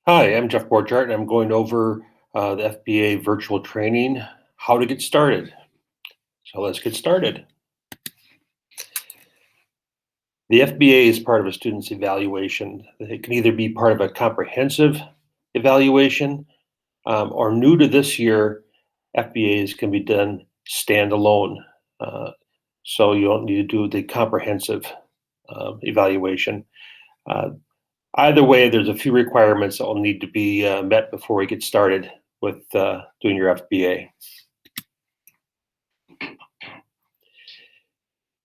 Hi, I'm Jeff Borchardt, and I'm going over the FBA virtual training, how to get started. So let's get started. The FBA is part of a student's evaluation. It can either be part of a comprehensive evaluation or new to this year, FBAs can be done standalone. Uh, so you don't need to do the comprehensive evaluation. Uh, Either way, there's a few requirements that will need to be met before we get started with doing your FBA.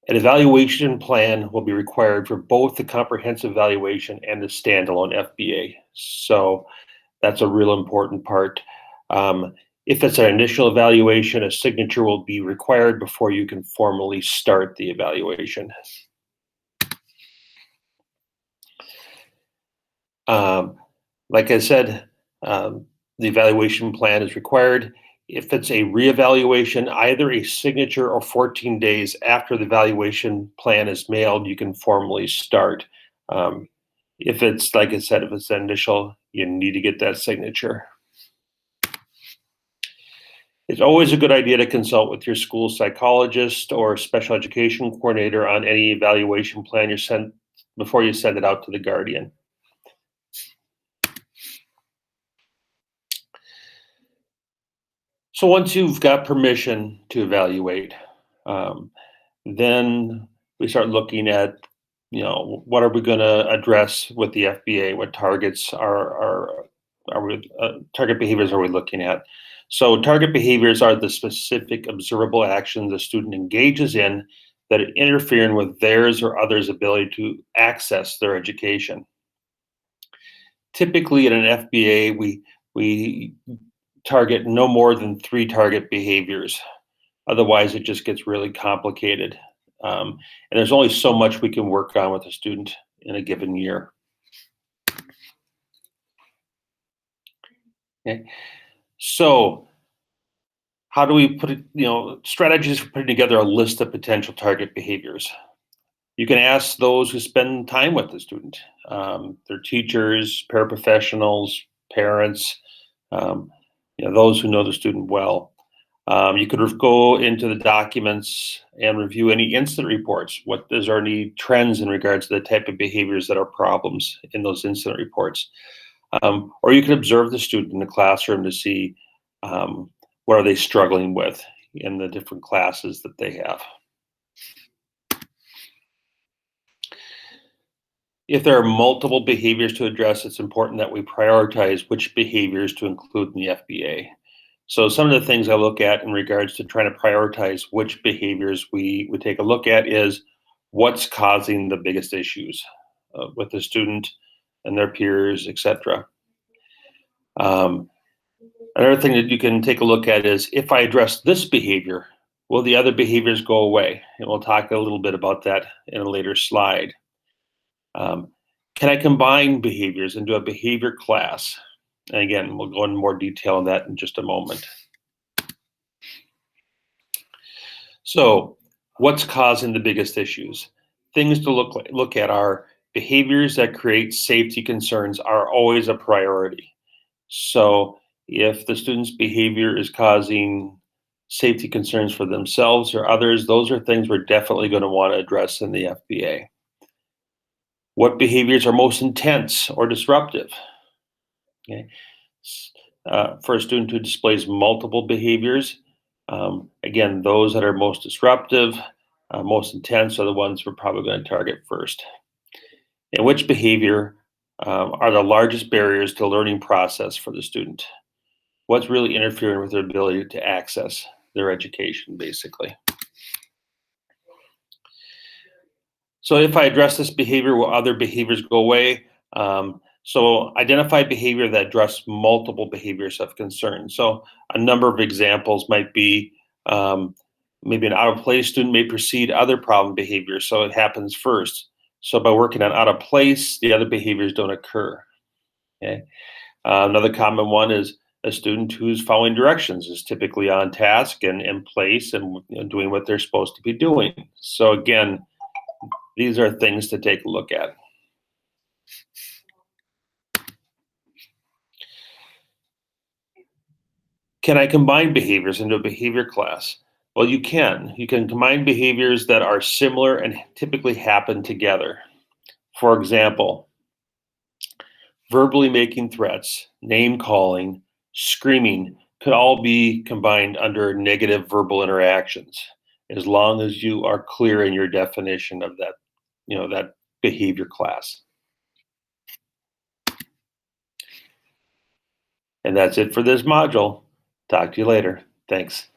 An evaluation plan will be required for both the comprehensive evaluation and the standalone FBA. So that's a real important part. If it's an initial evaluation, a signature will be required before you can formally start the evaluation. Like I said, the evaluation plan is required. If it's a reevaluation, either a signature or 14 days after the evaluation plan is mailed, you can formally start. If it's, like I said, if it's initial, you need to get that signature. It's always a good idea to consult with your school psychologist or special education coordinator on any evaluation plan before you send it out to the guardian. So once you've got permission to evaluate, then we start looking at, what are we going to address with the FBA? What targets are we target behaviors are we looking at? So target behaviors are the specific observable actions a student engages in that are interfering with theirs or others' ability to access their education. Typically, in an FBA, we target no more than 3 target behaviors. Otherwise, it just gets really complicated. And there's only so much we can work on with a student in a given year. Okay. So how do we put it, strategies for putting together a list of potential target behaviors? You can ask those who spend time with the student, their teachers, paraprofessionals, parents, those who know the student well. You could go into the documents and review any incident reports. Is there any trends in regards to the type of behaviors that are problems in those incident reports? Or you can observe the student in the classroom to see what are they struggling with in the different classes that they have. If there are multiple behaviors to address, it's important that we prioritize which behaviors to include in the FBA. So some of the things I look at in regards to trying to prioritize which behaviors we would take a look at is what's causing the biggest issues with the student and their peers, etc. Another thing that you can take a look at is if I address this behavior, will the other behaviors go away? And we'll talk a little bit about that in a later slide. Can I combine behaviors into a behavior class? And again, we'll go into more detail on that in just a moment. So what's causing the biggest issues? Things to look at are behaviors that create safety concerns are always a priority. So if the student's behavior is causing safety concerns for themselves or others, those are things we're definitely going to want to address in the FBA. What behaviors are most intense or disruptive? Okay. For a student who displays multiple behaviors, again, those that are most disruptive, most intense are the ones we're probably going to target first. And which behavior are the largest barriers to learning process for the student? What's really interfering with their ability to access their education, basically? So if I address this behavior, will other behaviors go away? So identify behavior that address multiple behaviors of concern. So a number of examples might be maybe an out-of-place student may precede other problem behaviors, so it happens first. So by working on out-of-place, the other behaviors don't occur. Okay. Another common one is a student who's following directions is typically on task and in place and doing what they're supposed to be doing. So again, these are things to take a look at. Can I combine behaviors into a behavior class? Well, you can. You can combine behaviors that are similar and typically happen together. For example, verbally making threats, name calling, screaming could all be combined under negative verbal interactions as long as you are clear in your definition of that behavior class. And that's it for this module. Talk to you later. Thanks.